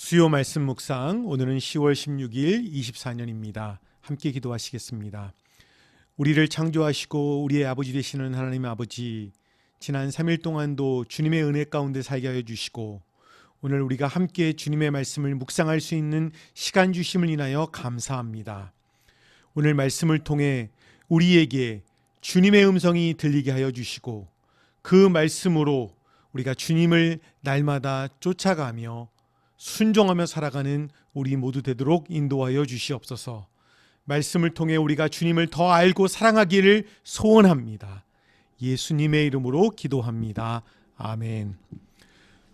수요 말씀 묵상, 오늘은 10월 16일 24년입니다. 함께 기도하시겠습니다. 우리를 창조하시고 우리의 아버지 되시는 하나님 아버지, 지난 3일 동안도 주님의 은혜 가운데 살게 하여 주시고 오늘 우리가 함께 주님의 말씀을 묵상할 수 있는 시간 주심을 인하여 감사합니다. 오늘 말씀을 통해 우리에게 주님의 음성이 들리게 하여 주시고 그 말씀으로 우리가 주님을 날마다 쫓아가며 순종하며 살아가는 우리 모두 되도록 인도하여 주시옵소서. 말씀을 통해 우리가 주님을 더 알고 사랑하기를 소원합니다. 예수님의 이름으로 기도합니다. 아멘.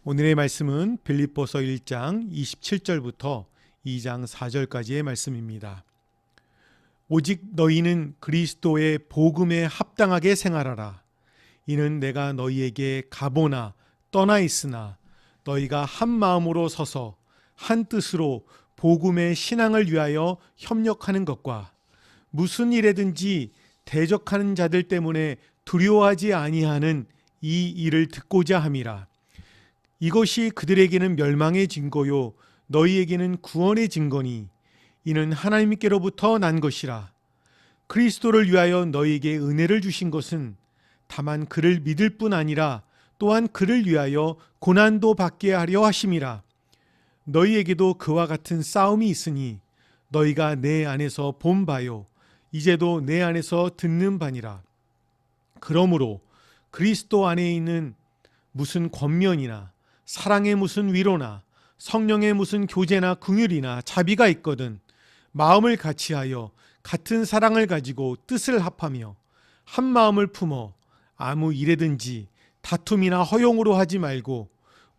오늘의 말씀은 빌립보서 1장 27절부터 2장 4절까지의 말씀입니다. 오직 너희는 그리스도의 복음에 합당하게 생활하라. 이는 내가 너희에게 가보나 떠나 있으나 너희가 한 마음으로 서서 한 뜻으로 복음의 신앙을 위하여 협력하는 것과 무슨 일에든지 대적하는 자들 때문에 두려워하지 아니하는 이 일을 듣고자 함이라. 이것이 그들에게는 멸망의 증거요 너희에게는 구원의 증거니 이는 하나님께로부터 난 것이라. 그리스도를 위하여 너희에게 은혜를 주신 것은 다만 그를 믿을 뿐 아니라 또한 그를 위하여 고난도 받게 하려 하심이라. 너희에게도 그와 같은 싸움이 있으니 너희가 내 안에서 본 바요 이제도 내 안에서 듣는 바니라. 그러므로 그리스도 안에 있는 무슨 권면이나 사랑의 무슨 위로나 성령의 무슨 교제나 긍휼이나 자비가 있거든 마음을 같이하여 같은 사랑을 가지고 뜻을 합하며 한 마음을 품어 아무 일에든지 다툼이나 허용으로 하지 말고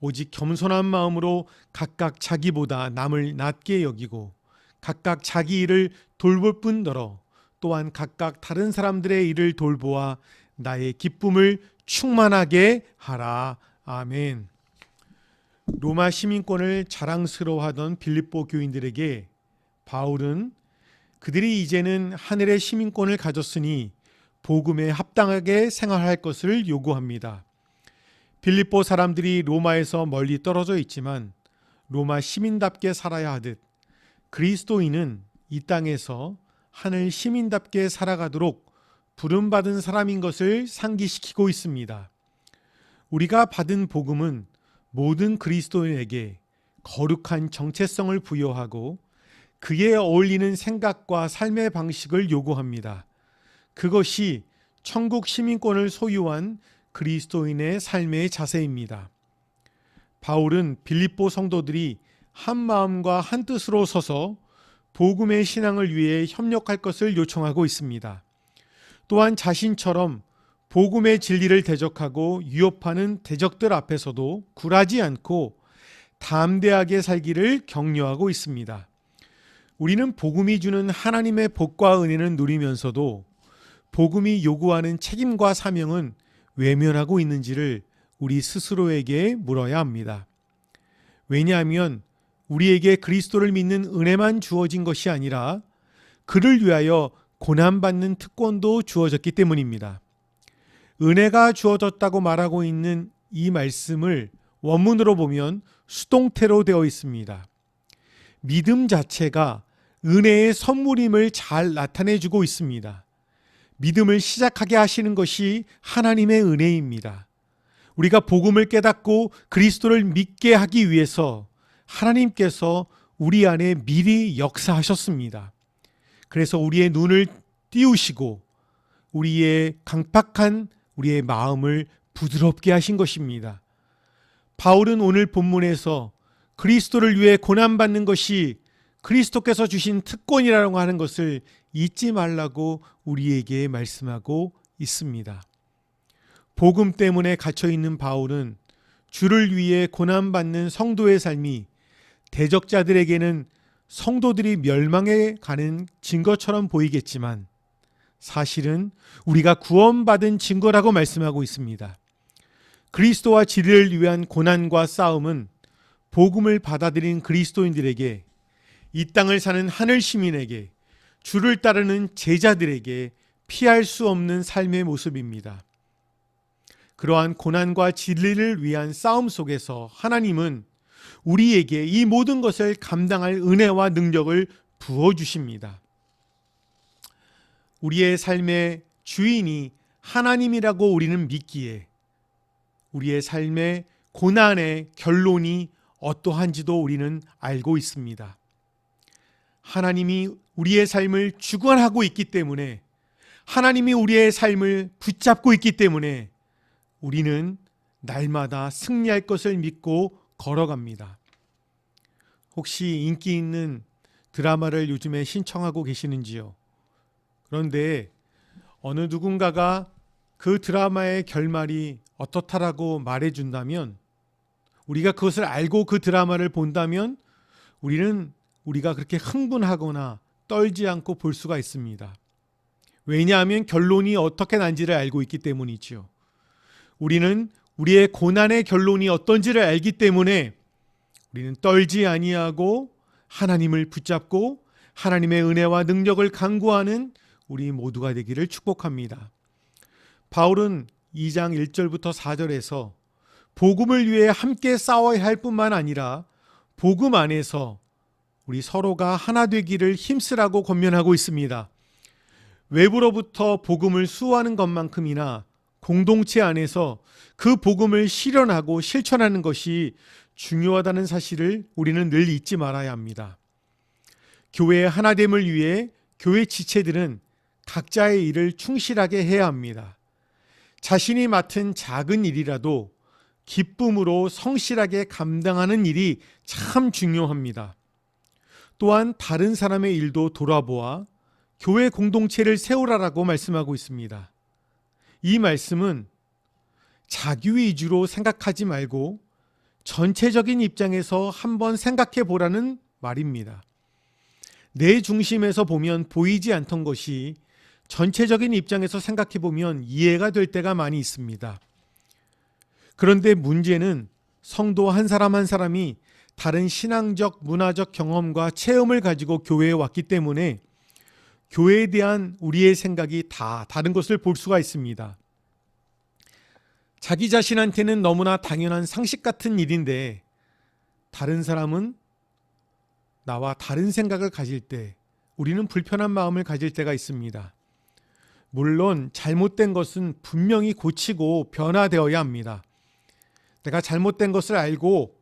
오직 겸손한 마음으로 각각 자기보다 남을 낮게 여기고 각각 자기 일을 돌볼 뿐더러 또한 각각 다른 사람들의 일을 돌보아 나의 기쁨을 충만하게 하라. 아멘. 로마 시민권을 자랑스러워하던 빌립보 교인들에게 바울은 그들이 이제는 하늘의 시민권을 가졌으니 복음에 합당하게 생활할 것을 요구합니다. 빌립보 사람들이 로마에서 멀리 떨어져 있지만 로마 시민답게 살아야 하듯 그리스도인은 이 땅에서 하늘 시민답게 살아가도록 부름받은 사람인 것을 상기시키고 있습니다. 우리가 받은 복음은 모든 그리스도인에게 거룩한 정체성을 부여하고 그에 어울리는 생각과 삶의 방식을 요구합니다. 그것이 천국 시민권을 소유한 그리스도인의 삶의 자세입니다. 바울은 빌립보 성도들이 한 마음과 한 뜻으로 서서 복음의 신앙을 위해 협력할 것을 요청하고 있습니다. 또한 자신처럼 복음의 진리를 대적하고 위협하는 대적들 앞에서도 굴하지 않고 담대하게 살기를 격려하고 있습니다. 우리는 복음이 주는 하나님의 복과 은혜는 누리면서도 복음이 요구하는 책임과 사명은 외면하고 있는지를 우리 스스로에게 물어야 합니다. 왜냐하면 우리에게 그리스도를 믿는 은혜만 주어진 것이 아니라 그를 위하여 고난받는 특권도 주어졌기 때문입니다. 은혜가 주어졌다고 말하고 있는 이 말씀을 원문으로 보면 수동태로 되어 있습니다. 믿음 자체가 은혜의 선물임을 잘 나타내주고 있습니다. 믿음을 시작하게 하시는 것이 하나님의 은혜입니다. 우리가 복음을 깨닫고 그리스도를 믿게 하기 위해서 하나님께서 우리 안에 미리 역사하셨습니다. 그래서 우리의 눈을 띄우시고 우리의 강팍한 우리의 마음을 부드럽게 하신 것입니다. 바울은 오늘 본문에서 그리스도를 위해 고난받는 것이 그리스도께서 주신 특권이라고 하는 것을 잊지 말라고 우리에게 말씀하고 있습니다. 복음 때문에 갇혀있는 바울은 주를 위해 고난받는 성도의 삶이 대적자들에게는 성도들이 멸망해 가는 증거처럼 보이겠지만 사실은 우리가 구원받은 증거라고 말씀하고 있습니다. 그리스도와 진리를 위한 고난과 싸움은 복음을 받아들인 그리스도인들에게 이 땅을 사는 하늘 시민에게 주를 따르는 제자들에게 피할 수 없는 삶의 모습입니다. 그러한 고난과 진리를 위한 싸움 속에서 하나님은 우리에게 이 모든 것을 감당할 은혜와 능력을 부어주십니다. 우리의 삶의 주인이 하나님이라고 우리는 믿기에 우리의 삶의 고난의 결론이 어떠한지도 우리는 알고 있습니다. 하나님이 우리의 삶을 주관하고 있기 때문에, 하나님이 우리의 삶을 붙잡고 있기 때문에 우리는 날마다 승리할 것을 믿고 걸어갑니다. 혹시 인기 있는 드라마를 요즘에 신청하고 계시는지요? 그런데 어느 누군가가 그 드라마의 결말이 어떻다라고 말해준다면, 우리가 그것을 알고 그 드라마를 본다면 우리가 그렇게 흥분하거나 떨지 않고 볼 수가 있습니다. 왜냐하면 결론이 어떻게 난지를 알고 있기 때문이지요. 우리는 우리의 고난의 결론이 어떤지를 알기 때문에 우리는 떨지 아니하고 하나님을 붙잡고 하나님의 은혜와 능력을 간구하는 우리 모두가 되기를 축복합니다. 바울은 2장 1절부터 4절에서 복음을 위해 함께 싸워야 할 뿐만 아니라 복음 안에서 우리 서로가 하나 되기를 힘쓰라고 권면하고 있습니다. 외부로부터 복음을 수호하는 것만큼이나 공동체 안에서 그 복음을 실현하고 실천하는 것이 중요하다는 사실을 우리는 늘 잊지 말아야 합니다. 교회의 하나됨을 위해 교회 지체들은 각자의 일을 충실하게 해야 합니다. 자신이 맡은 작은 일이라도 기쁨으로 성실하게 감당하는 일이 참 중요합니다. 또한 다른 사람의 일도 돌아보아 교회 공동체를 세우라라고 말씀하고 있습니다. 이 말씀은 자기 위주로 생각하지 말고 전체적인 입장에서 한번 생각해 보라는 말입니다. 내 중심에서 보면 보이지 않던 것이 전체적인 입장에서 생각해 보면 이해가 될 때가 많이 있습니다. 그런데 문제는 성도 한 사람 한 사람이 다른 신앙적, 문화적 경험과 체험을 가지고 교회에 왔기 때문에 교회에 대한 우리의 생각이 다 다른 것을 볼 수가 있습니다. 자기 자신한테는 너무나 당연한 상식 같은 일인데 다른 사람은 나와 다른 생각을 가질 때 우리는 불편한 마음을 가질 때가 있습니다. 물론 잘못된 것은 분명히 고치고 변화되어야 합니다. 내가 잘못된 것을 알고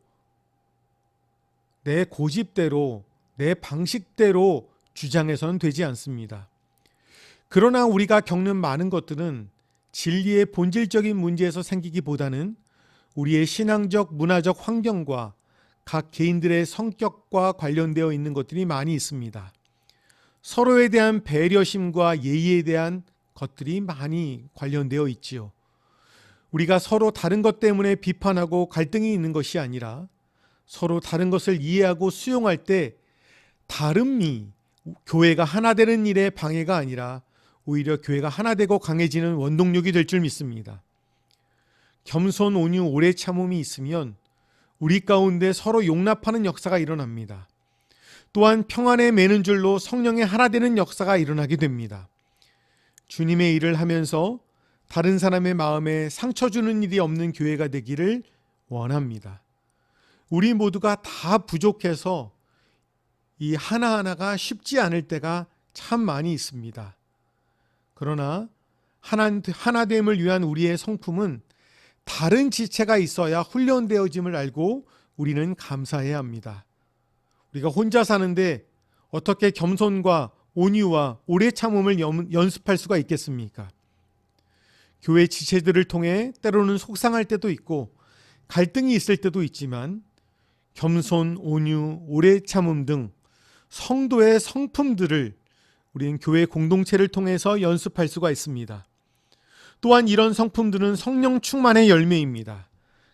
내 고집대로, 내 방식대로 주장해서는 되지 않습니다. 그러나 우리가 겪는 많은 것들은 진리의 본질적인 문제에서 생기기보다는 우리의 신앙적, 문화적 환경과 각 개인들의 성격과 관련되어 있는 것들이 많이 있습니다. 서로에 대한 배려심과 예의에 대한 것들이 많이 관련되어 있지요. 우리가 서로 다른 것 때문에 비판하고 갈등이 있는 것이 아니라 서로 다른 것을 이해하고 수용할 때 다름이 교회가 하나 되는 일에 방해가 아니라 오히려 교회가 하나 되고 강해지는 원동력이 될 줄 믿습니다. 겸손, 온유, 오래 참음이 있으면 우리 가운데 서로 용납하는 역사가 일어납니다. 또한 평안에 매는 줄로 성령의 하나 되는 역사가 일어나게 됩니다. 주님의 일을 하면서 다른 사람의 마음에 상처 주는 일이 없는 교회가 되기를 원합니다. 우리 모두가 다 부족해서 이 하나하나가 쉽지 않을 때가 참 많이 있습니다. 그러나 하나됨을 위한 우리의 성품은 다른 지체가 있어야 훈련되어짐을 알고 우리는 감사해야 합니다. 우리가 혼자 사는데 어떻게 겸손과 온유와 오래 참음을 연습할 수가 있겠습니까? 교회 지체들을 통해 때로는 속상할 때도 있고 갈등이 있을 때도 있지만 겸손, 온유, 오래 참음 등 성도의 성품들을 우리는 교회 공동체를 통해서 연습할 수가 있습니다. 또한 이런 성품들은 성령 충만의 열매입니다.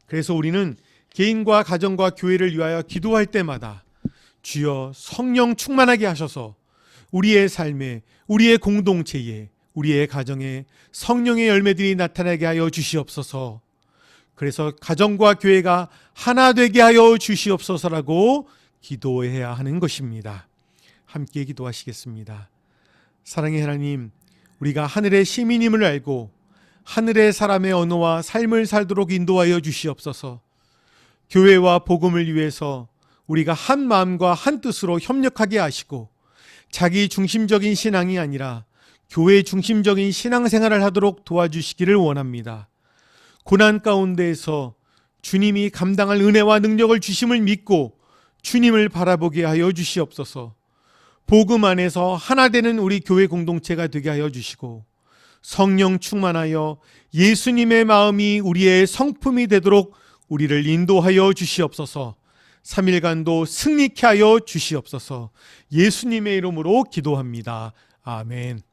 그래서 우리는 개인과 가정과 교회를 위하여 기도할 때마다 주여 성령 충만하게 하셔서 우리의 삶에, 우리의 공동체에, 우리의 가정에 성령의 열매들이 나타나게 하여 주시옵소서. 그래서 가정과 교회가 하나 되게 하여 주시옵소서라고 기도해야 하는 것입니다. 함께 기도하시겠습니다. 사랑의 하나님, 우리가 하늘의 시민임을 알고 하늘의 사람의 언어와 삶을 살도록 인도하여 주시옵소서. 교회와 복음을 위해서 우리가 한 마음과 한 뜻으로 협력하게 하시고 자기 중심적인 신앙이 아니라 교회 중심적인 신앙생활을 하도록 도와주시기를 원합니다. 고난 가운데에서 주님이 감당할 은혜와 능력을 주심을 믿고 주님을 바라보게 하여 주시옵소서. 복음 안에서 하나 되는 우리 교회 공동체가 되게 하여 주시고 성령 충만하여 예수님의 마음이 우리의 성품이 되도록 우리를 인도하여 주시옵소서. 3일간도 승리케 하여 주시옵소서. 예수님의 이름으로 기도합니다. 아멘.